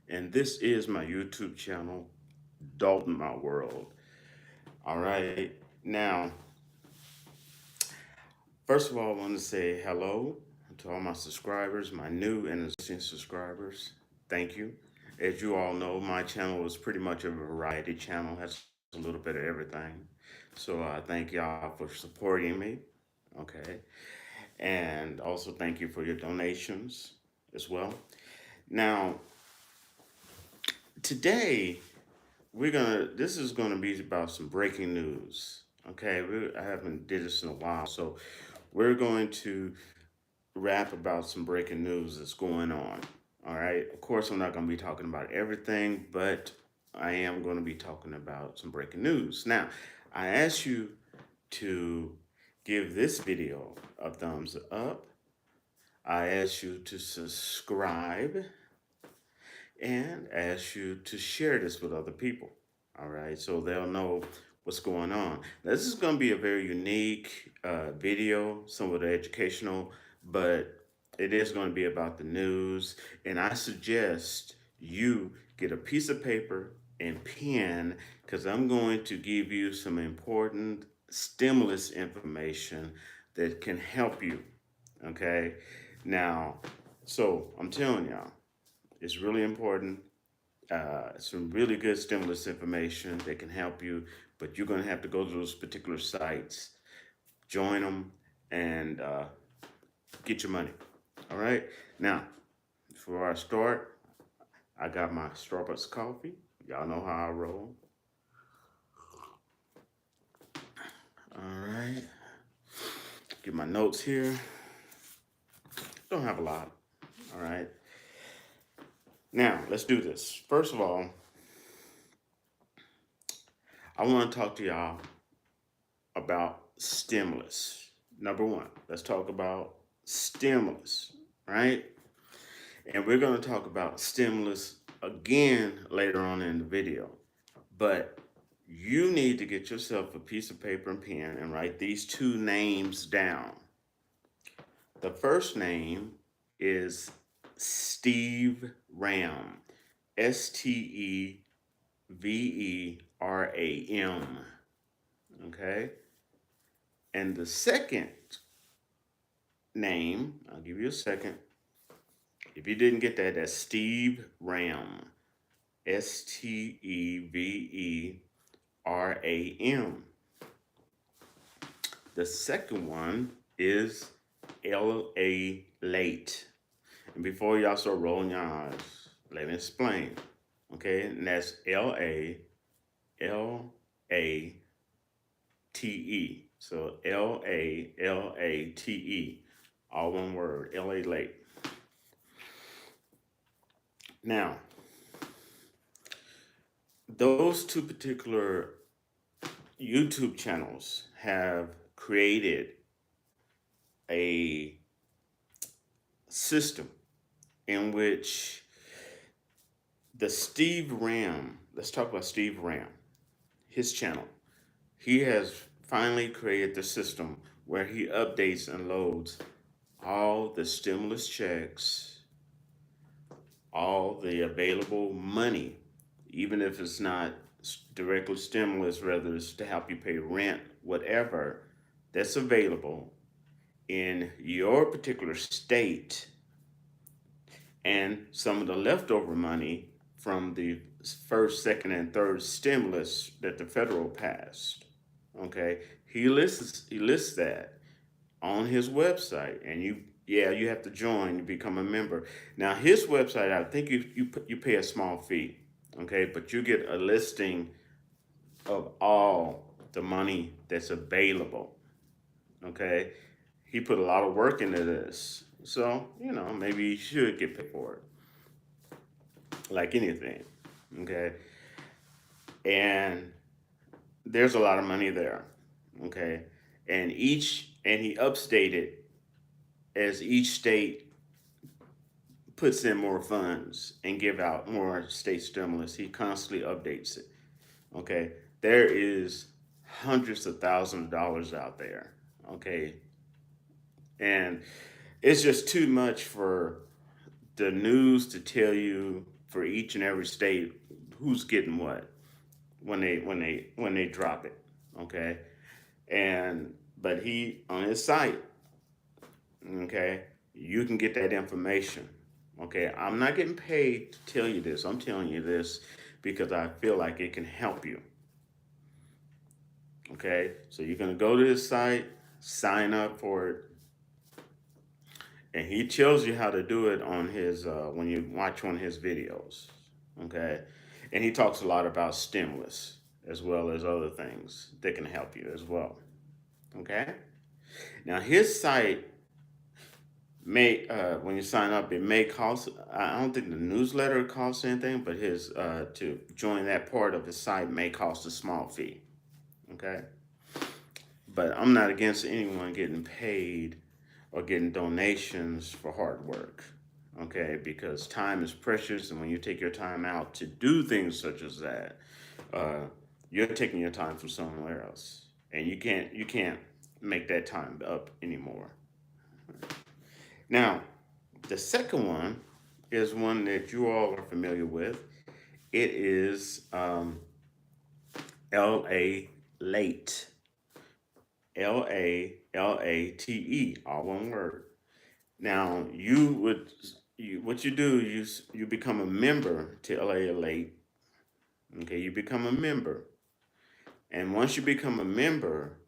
and this is my YouTube channel, Dalton My World. All right, now, first of all, I want to say hello to all my subscribers, my new and existing subscribers. Thank you. As you all know, my channel is pretty much a variety channel, has a little bit of everything. So thank y'all for supporting me. Okay. And also thank you for your donations as well. Now, today this is gonna be about some breaking news. Okay, I haven't did this in a while, so we're going to rap about some breaking news that's going on. All right, of course, I'm not going to be talking about everything, but I am going to be talking about some breaking news. Now, I asked you to give this video a thumbs up. I asked you to subscribe and ask you to share this with other people. All right, so they'll know what's going on. This is going to be a very unique video, somewhat educational, but it is going to be about the news. And I suggest you get a piece of paper and pen because I'm going to give you some important stimulus information that can help you. Okay, now, so I'm telling y'all, it's really important. Some really good stimulus information that can help you, but you're going to have to go to those particular sites, join them, and get your money. All right. Now, before I start, I got my Starbucks coffee. Y'all know how I roll. All right. Get my notes here. Don't have a lot. All right. Now, let's do this. First of all, I want to talk to y'all about stimulus. Number one, let's talk about stimulus, right? And we're going to talk about stimulus again later on in the video. But you need to get yourself a piece of paper and pen and write these two names down. The first name is Steve Ram, Steveram. Okay? And the second name, I'll give you a second. If you didn't get that, that's Steve Ram. Steveram. The second one is LALATE. And before y'all start rolling your eyes, let me explain. Okay, and that's LALATE. So LALATE. All one word, LALATE. Now, those two particular YouTube channels have created a system in which the Steve Ram, let's talk about Steve Ram, his channel. He has finally created the system where he updates and loads all the stimulus checks, all the available money, even if it's not directly stimulus, whether it's to help you pay rent, whatever, that's available in your particular state, and some of the leftover money from the first, second, and third stimulus that the federal passed. Okay, he lists that on his website, and you have to join to become a member. Now his website, I think you pay a small fee, okay, but you get a listing of all the money that's available. Okay, he put a lot of work into this, so maybe you should get paid for it, like anything. Okay, and there's a lot of money there. Okay, and he upstated as each state puts in more funds and give out more state stimulus. He constantly updates it. Okay, there is hundreds of thousands of dollars out there. Okay, and it's just too much for the news to tell you for each and every state who's getting what when they drop it. Okay, and but he on his site, okay, you can get that information. Okay, I'm not getting paid to tell you this. I'm telling you this because I feel like it can help you. Okay, so you're gonna go to this site, sign up for it, and he tells you how to do it on his when you watch one of his videos. Okay, and he talks a lot about stimulus as well as other things that can help you as well. Okay, now his site may when you sign up, it may cost. I don't think the newsletter costs anything, but his to join that part of his site may cost a small fee. Okay, but I'm not against anyone getting paid or getting donations for hard work. Okay, because time is precious, and when you take your time out to do things such as that, uh, you're taking your time from somewhere else, and you can't make that time up anymore. Now, the second one is one that you all are familiar with. It is LA Late. LALATE, all one word. Now, what you do, you become a member to LA Late. Okay, you become a member. And once you become a member,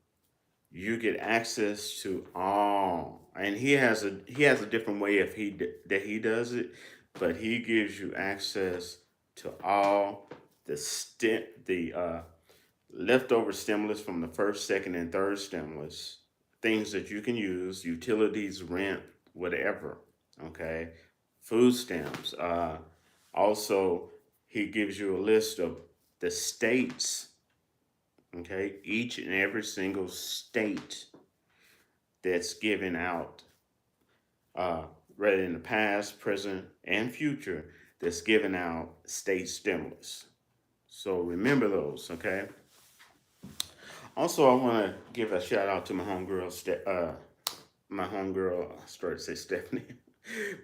you get access to all. And he has a different way of that he does it, but he gives you access to all the leftover stimulus from the first, second, and third stimulus, things that you can use, utilities, rent, whatever. Okay, food stamps. Also, he gives you a list of the states. Okay, each and every single state that's given out, uh, rather in the past, present, and future, that's given out state stimulus. So remember those. Okay. Also, I want to give a shout out to my homegirl. I started to say Stephanie,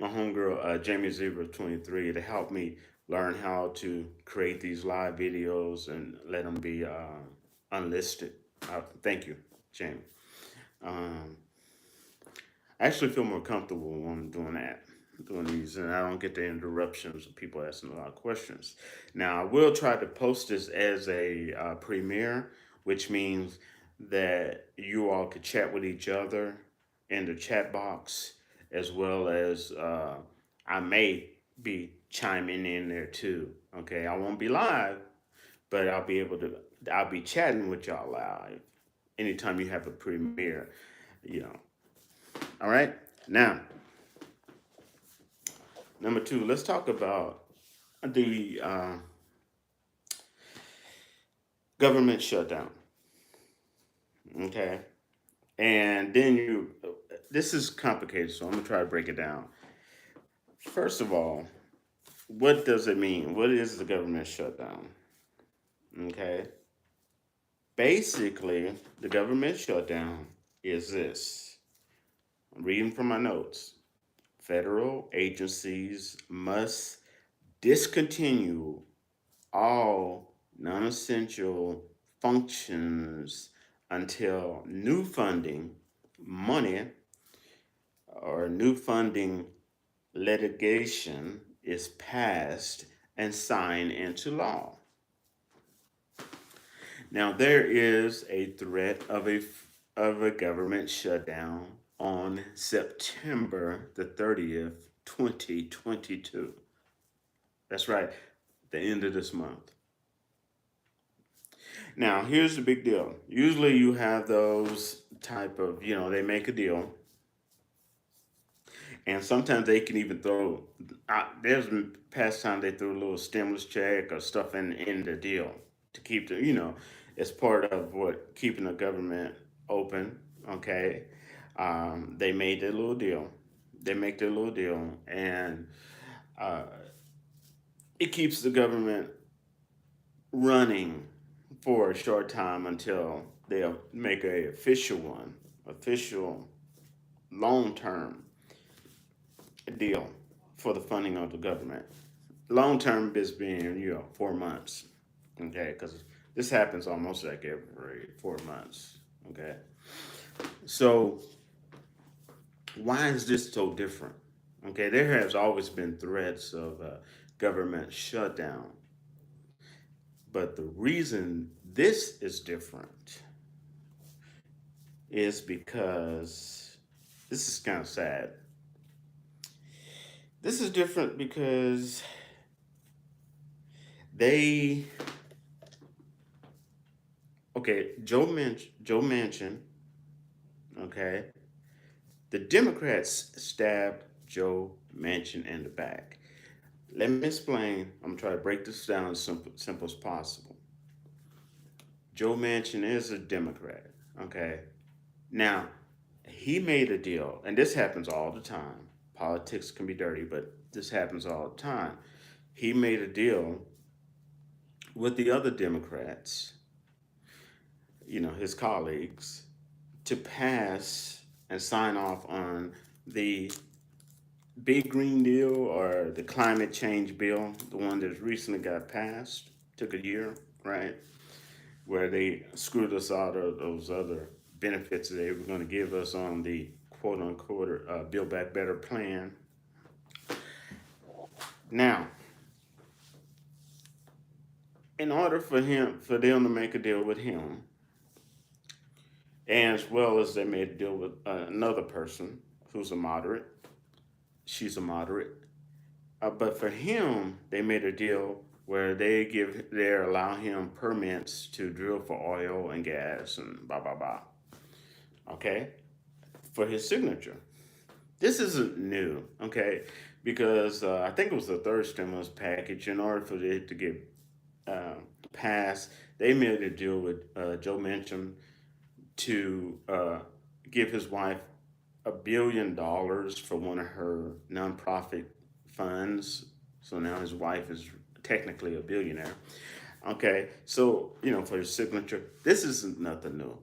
my homegirl Jamie Zebra 23 to help me learn how to create these live videos and let them be unlisted. Thank you, Jamie. Um, I actually feel more comfortable when I'm doing that, doing these, and I don't get the interruptions of people asking a lot of questions. Now, I will try to post this as a premiere, which means that you all could chat with each other in the chat box, as well as I may be chiming in there too. Okay, I won't be live, but I'll be chatting with y'all live anytime you have a premiere, you know. All right. Now, number two, let's talk about the government shutdown. Okay. And then this is complicated, so I'm going to try to break it down. First of all, what does it mean? What is the government shutdown? Okay. Basically, the government shutdown is this. I'm reading from my notes. Federal agencies must discontinue all non essential functions until new funding, money, or new funding litigation is passed and signed into law. Now, there is a threat of a government shutdown on September the 30th, 2022. That's right, the end of this month. Now, here's the big deal. Usually you have those type of, they make a deal, and sometimes they can even throw, there's been past time they threw a little stimulus check or stuff in the deal to keep it's part of what keeping the government open, okay? They made their little deal. They make their little deal, and uh, it keeps the government running for a short time until they'll make a official long term deal for the funding of the government. Long term is being 4 months. Okay, because this happens almost like every 4 months. Okay, so why is this so different? Okay, there has always been threats of government shutdown, but the reason this is different is because this is kind of sad. This is different because they Joe Manchin, okay, the Democrats stabbed Joe Manchin in the back. Let me explain. I'm gonna try to break this down as simple as possible. Joe Manchin is a Democrat, okay. Now, he made a deal, and this happens all the time. Politics can be dirty, but this happens all the time. He made a deal with the other Democrats, his colleagues, to pass and sign off on the Big Green Deal or the climate change bill, the one that recently got passed, took a year, right? Where they screwed us out of those other benefits that they were going to give us on the quote unquote Build Back Better plan. Now, in order for them to make a deal with him, and as well as they made a deal with another person who's a moderate, she's a moderate. But for him, they made a deal where they allow him permits to drill for oil and gas and blah blah blah. Okay, for his signature. This isn't new. Okay, because I think it was the third stimulus package. In order for it to get uh, passed, they made a deal with Joe Manchin to give his wife $1 billion for one of her nonprofit funds. So now his wife is technically a billionaire. Okay, so for his signature, this isn't nothing new.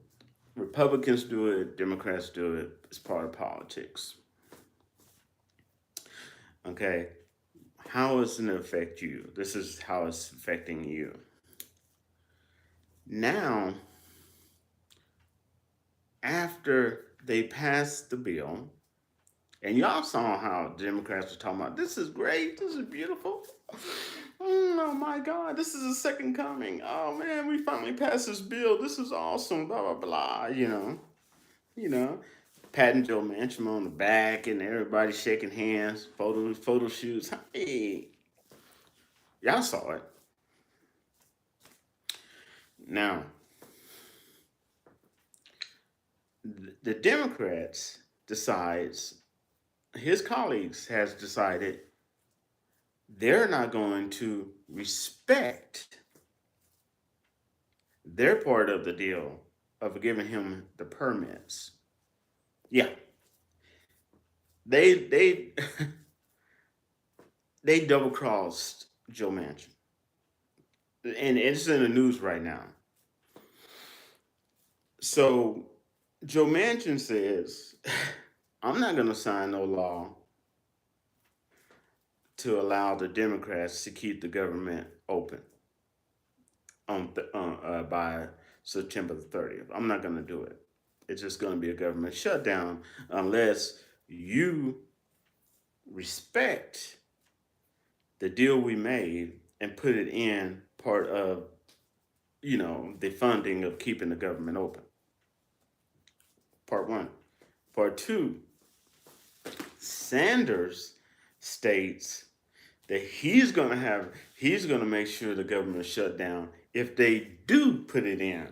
Republicans do it, Democrats do it. It's part of politics. Okay, how is it going to affect you? This is how it's affecting you. Now, after they passed the bill, and y'all saw how Democrats were talking about this is great, this is beautiful. Oh my God, this is a second coming. Oh man, we finally passed this bill. This is awesome. Blah blah blah. You know, patting Joe Manchin on the back, and everybody shaking hands, photo shoots. Hey, y'all saw it. Now, the Democrats decides his colleagues has decided they're not going to respect their part of the deal of giving him the permits. Yeah, they they double crossed Joe Manchin, and it's in the news right now. So Joe Manchin says, "I'm not going to sign no law to allow the Democrats to keep the government open by September the 30th. I'm not going to do it. It's just going to be a government shutdown unless you respect the deal we made and put it in part of, the funding of keeping the government open." Part one. Part two, Sanders states that he's going to make sure the government shut down if they do put it in.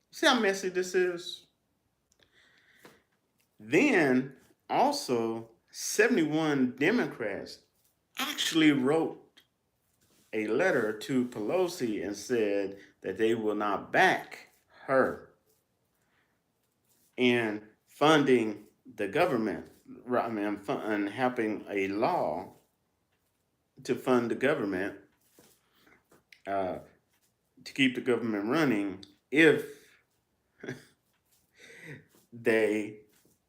See how messy this is? Then also 71 Democrats actually wrote a letter to Pelosi and said that they will not back her in funding the government. I mean, and helping a law to fund the government, uh, to keep the government running if they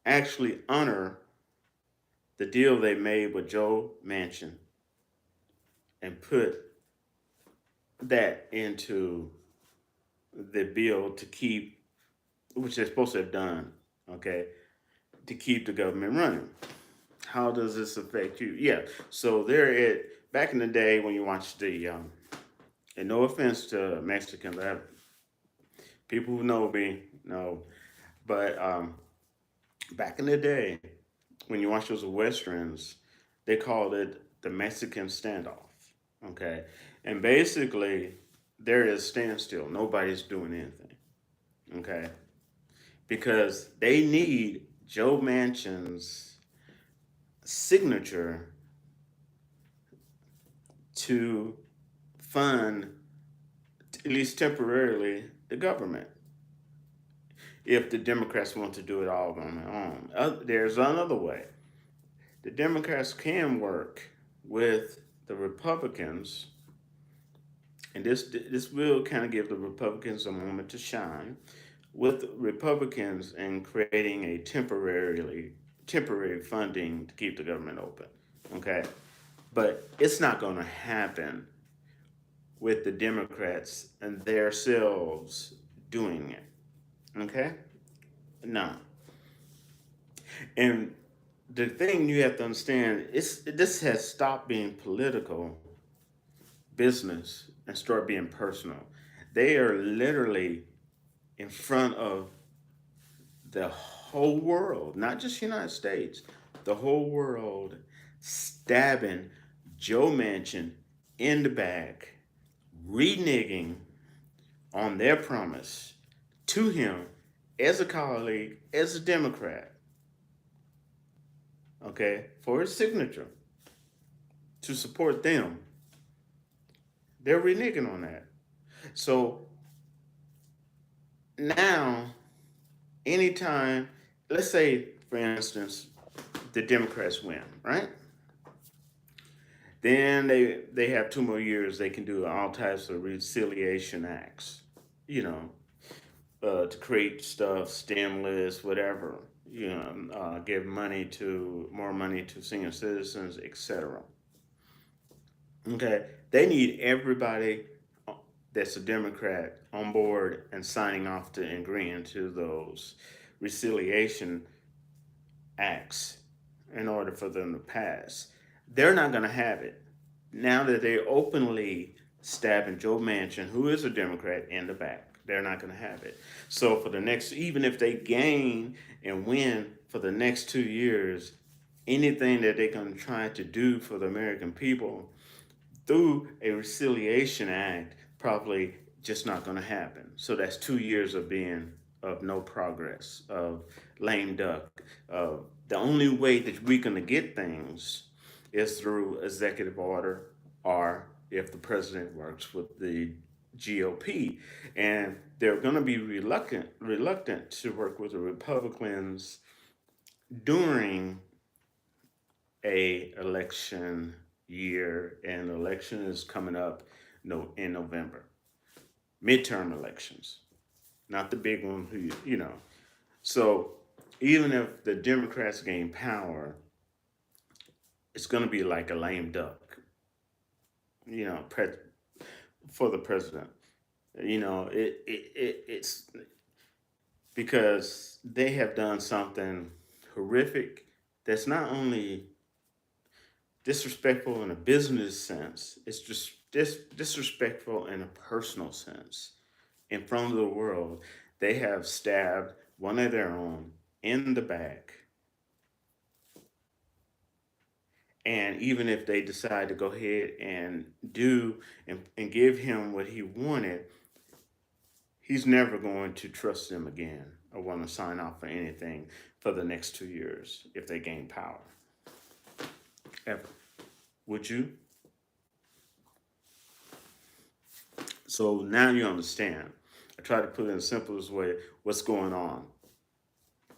actually honor the deal they made with Joe Manchin and put that into the bill to keep, which they're supposed to have done, okay, to keep the government running. How does this affect you? Yeah, so there it back in the day when you watched the and no offense to Mexicans, I have people who know me know, but back in the day when you watch those westerns, they called it the Mexican standoff. Okay, and basically there is standstill. Nobody's doing anything. Okay, because they need Joe Manchin's signature to fund, at least temporarily, the government. If the Democrats want to do it all on their own, there's another way. The Democrats can work with the Republicans, and this will kind of give the Republicans a moment to shine with Republicans in creating a temporary funding to keep the government open. Okay, but it's not going to happen with the Democrats and themselves doing it. Okay, no. And the thing you have to understand is this has stopped being political business and start being personal. They are literally in front of the whole world, not just United States, the whole world, stabbing Joe Manchin in the back, reneging on their promise to him as a colleague, as a Democrat, okay, for his signature to support them. They're reneging on that. So now, anytime, let's say, for instance, the Democrats win, right? Then they have 2 more years. They can do all types of reconciliation acts, you know, to create stuff, stimulus, whatever, give more money to senior citizens, etc. Okay, they need everybody that's a Democrat on board and signing off to agreeing to those reconciliation acts in order for them to pass. They're not going to have it now that they're openly stabbing Joe Manchin, who is a Democrat, in the back. They're not going to have it. So for the next, even if they gain and win for the next 2 years, anything that they're going to try to do for the American people through a reconciliation act probably just not going to happen. So that's 2 years of being of no progress, of lame duck. The only way that we're going to get things is through executive order, or if the president works with the GOP, and they're going to be reluctant to work with the Republicans during a election year, and election is coming up in November. Midterm elections, not the big one who. So even if the Democrats gain power, it's going to be like a lame duck, you know, for the president. It's because they have done something horrific that's not only disrespectful in a business sense, it's just disrespectful in a personal sense. In front of the world, they have stabbed one of their own in the back. And even if they decide to go ahead and do and give him what he wanted, he's never going to trust them again or want to sign off for anything for the next 2 years if they gain power. Ever. Would you? So now you understand. I try to put it in the simplest way what's going on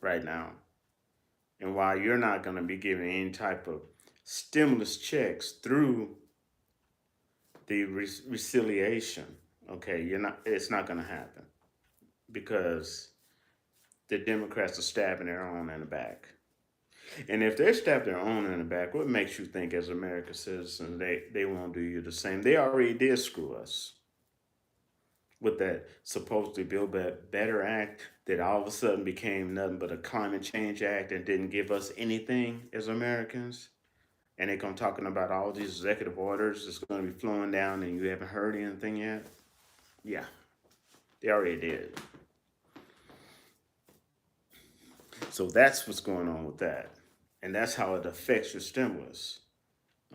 right now and why you're not going to be giving any type of stimulus checks through the reconciliation. Okay, it's not going to happen because the Democrats are stabbing their own in the back. And if they stab their own in the back, what makes you think as American citizens they won't do you the same? They already did screw us with that supposedly Build Back Better Act that all of a sudden became nothing but a climate change act and didn't give us anything as Americans. And they're going to talking about all these executive orders that's going to be flowing down and you haven't heard anything yet. Yeah, they already did. So that's what's going on with that. And that's how it affects your stimulus.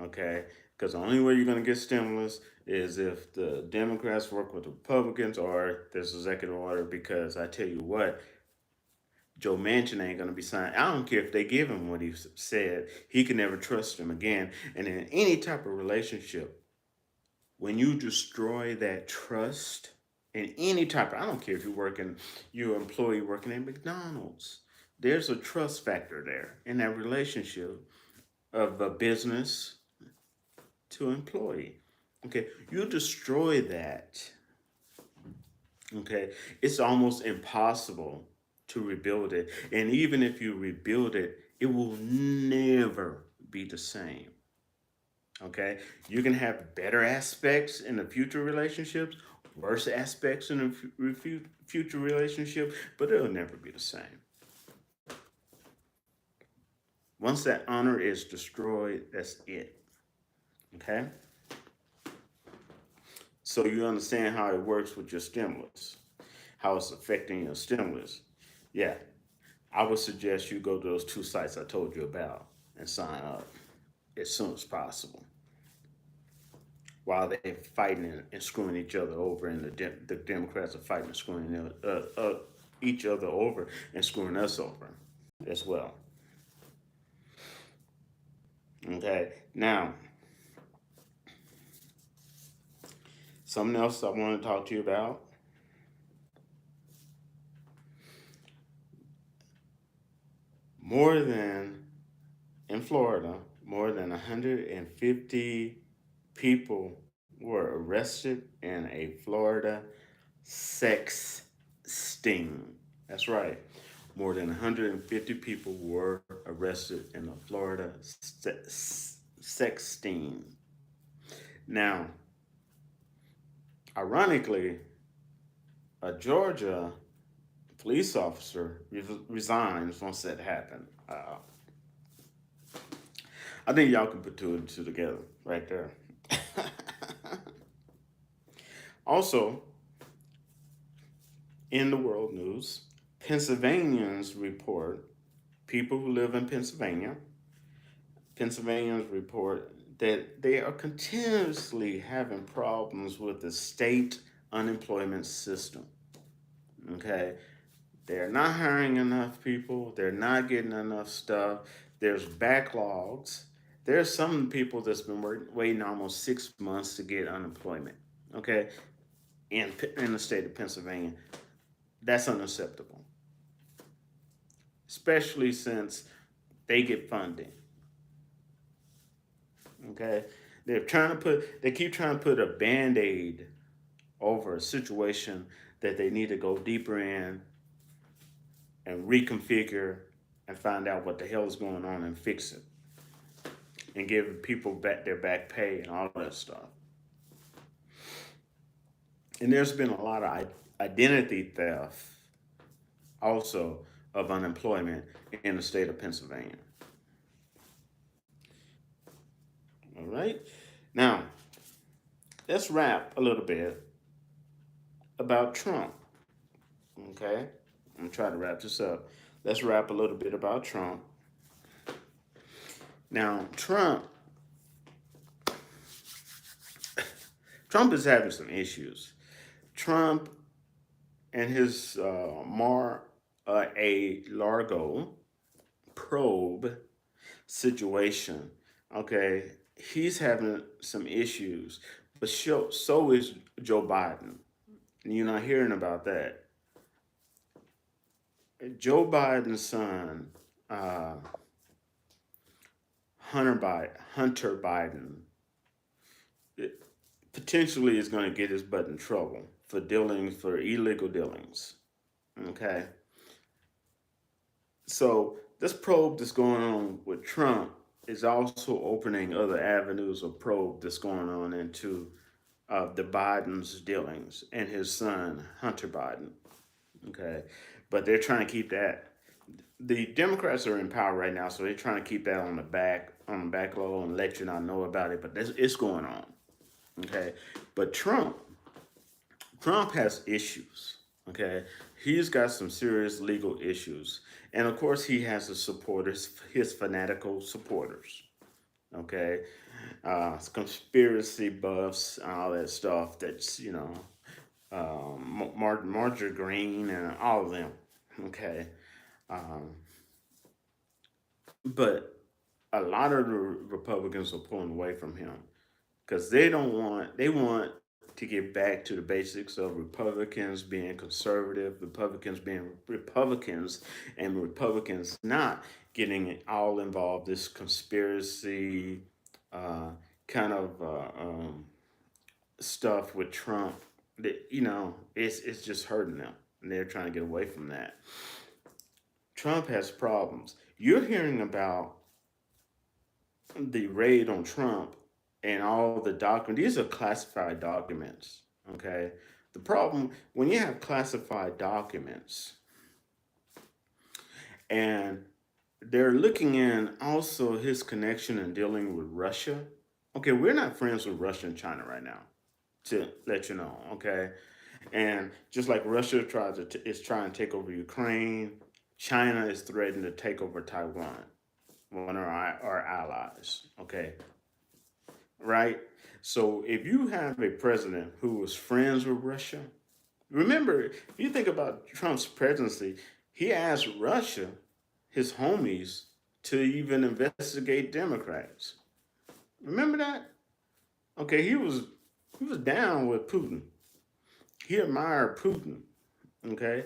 Okay? Because the only way you're going to get stimulus is if the Democrats work with the Republicans or there's executive order. Because I tell you what, Joe Manchin ain't going to be signed. I don't care if they give him what he said. He can never trust him again. And in any type of relationship, when you destroy that trust in any type of, I don't care if you're an employee working at McDonald's, there's a trust factor there in that relationship of a business to employee. Okay, you destroy that. Okay, it's almost impossible to rebuild it. And even if you rebuild it, it will never be the same. Okay, you can have better aspects in the future relationships, worse aspects in the future relationship, but it'll never be the same. Once that honor is destroyed, that's it. Okay, so you understand how it works with your stimulus, how it's affecting your stimulus. Yeah, I would suggest you go to those two sites I told you about and sign up as soon as possible while they're fighting and screwing each other over, and the Democrats are fighting and screwing each other over and screwing us over as well. Okay, now something else I want to talk to you about. More than in Florida, more than 150 people were arrested in a Florida sex sting. That's right. More than 150 people were arrested in a Florida sex sting. Now, ironically, a Georgia police officer resigns once that happened. I think y'all can put two and two together right there. Also, in the world news, Pennsylvanians report, people who live in Pennsylvanians report that they are continuously having problems with the state unemployment system. Okay, they're not hiring enough people. They're not getting enough stuff. There's backlogs. There's some people that's been waiting almost 6 months to get unemployment. Okay, in the state of Pennsylvania, that's unacceptable. Especially since they get funding. Okay, they keep trying to put a band-aid over a situation that they need to go deeper in and reconfigure and find out what the hell is going on and fix it and give people back their back pay and all that stuff. And there's been a lot of identity theft also of unemployment in the state of Pennsylvania. All right. Now, let's rap a little bit about Trump. Okay. I'm trying to wrap this up. Let's rap a little bit about Trump. Now, Trump is having some issues. Trump and his mar-a-lago probe situation. Okay, he's having some issues, but so is Joe Biden. You're not hearing about that. Joe Biden's son, uh, Hunter Biden, potentially is going to get his butt in trouble for illegal dealings. Okay, so this probe that's going on with Trump is also opening other avenues of probe that's going on into the Biden's dealings and his son Hunter Biden. Okay, but they're trying to keep that. The Democrats are in power right now, so they're trying to keep that on the back low and let you not know about it. But it's going on. Okay, but Trump has issues. Okay, he's got some serious legal issues, and of course he has the supporters, his fanatical supporters. Okay, conspiracy buffs and all that stuff. That's Marjorie Green and all of them. Okay, um, but a lot of the Republicans are pulling away from him because they want to get back to the basics of Republicans being conservative, Republicans being Republicans, and Republicans not getting all involved this conspiracy uh, kind of stuff with Trump. That it's just hurting them, and they're trying to get away from that. Trump has problems. You're hearing about the raid on Trump and all the documents. These are classified documents. Okay. The problem when you have classified documents and they're looking in also his connection and dealing with Russia. Okay, we're not friends with Russia and China right now, to let you know. Okay, and just like Russia is trying to take over Ukraine, China is threatening to take over Taiwan, one of our allies. Okay, right? So if you have a president who was friends with Russia, remember, if you think about Trump's presidency, he asked Russia, his homies, to even investigate Democrats. Remember that? Okay, he was down with Putin. He admired Putin. Okay,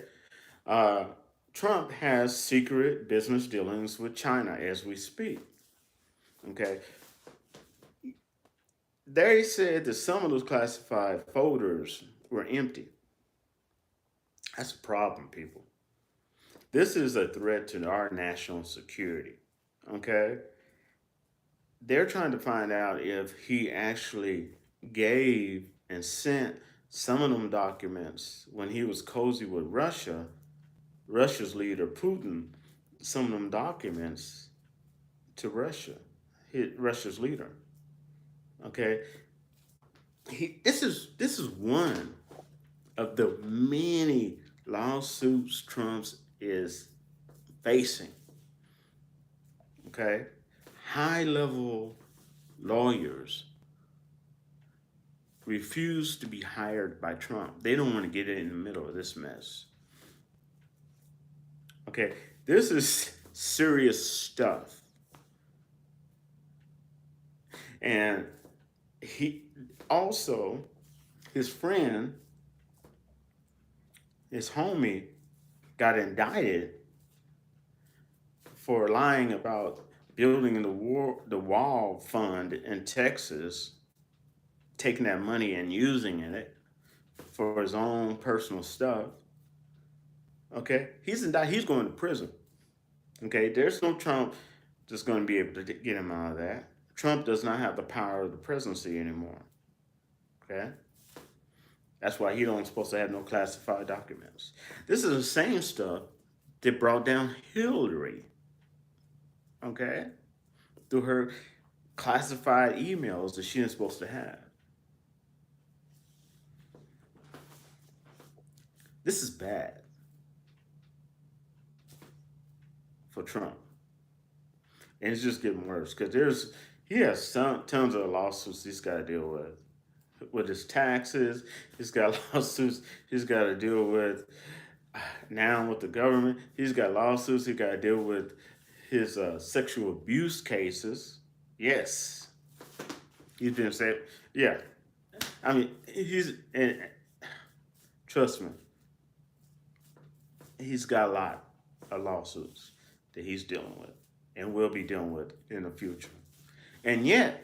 uh, Trump has secret business dealings with China as we speak. Okay, they said that some of those classified folders were empty. That's a problem, people. This is a threat to our national security. Okay, they're trying to find out if he actually gave and sent some of them documents when he was cozy with Russia, Russia's leader Putin, some of them documents to Russia, Russia's leader. Okay, this is one of the many lawsuits Trump's is facing. Okay, high level lawyers refuse to be hired by Trump. They don't want to get in the middle of this mess. Okay, this is serious stuff. And he also, his friend, his homie, got indicted for lying about building the wall fund in Texas, taking that money and using it for his own personal stuff. Okay, he's indicted. He's going to prison. Okay, there's no Trump that's going to be able to get him out of that. Trump does not have the power of the presidency anymore. Okay, that's why he don't supposed to have no classified documents. This is the same stuff that brought down Hillary. Okay, through her classified emails that she isn't supposed to have. This is bad for Trump, and it's just getting worse because he has tons of lawsuits he's got to deal with his taxes. He's got lawsuits he's got to deal with now with the government. He's got lawsuits he got to deal with his sexual abuse cases. Yes, he's been said. Yeah, I mean and trust me, he's got a lot of lawsuits that he's dealing with and will be dealing with in the future. And yet,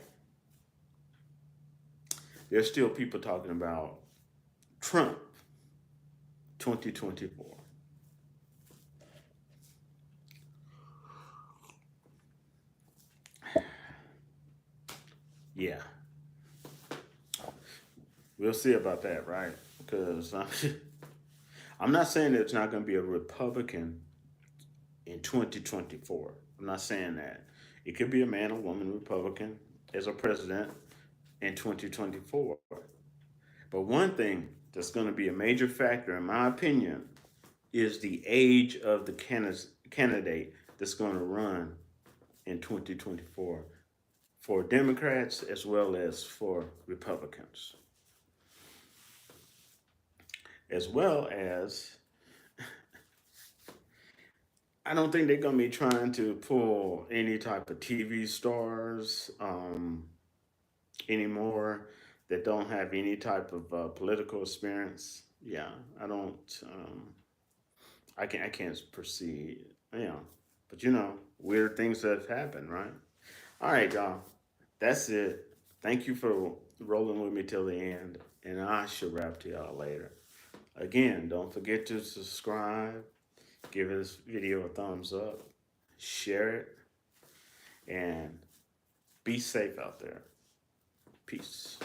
there's still people talking about Trump 2024. Yeah, we'll see about that, right? Because I'm not saying there's not going to be a Republican in 2024. I'm not saying that. It could be a man or woman Republican as a president in 2024. But one thing that's going to be a major factor, in my opinion, is the age of the candidate that's going to run in 2024 for Democrats as well as for Republicans, as well as I don't think they're going to be trying to pull any type of TV stars anymore that don't have any type of political experience. Yeah, I don't. I can't proceed. You know, but weird things have happened, right? All right, y'all. That's it. Thank you for rolling with me till the end, and I shall wrap to y'all later. Again, don't forget to subscribe, give this video a thumbs up, share it, and be safe out there. Peace.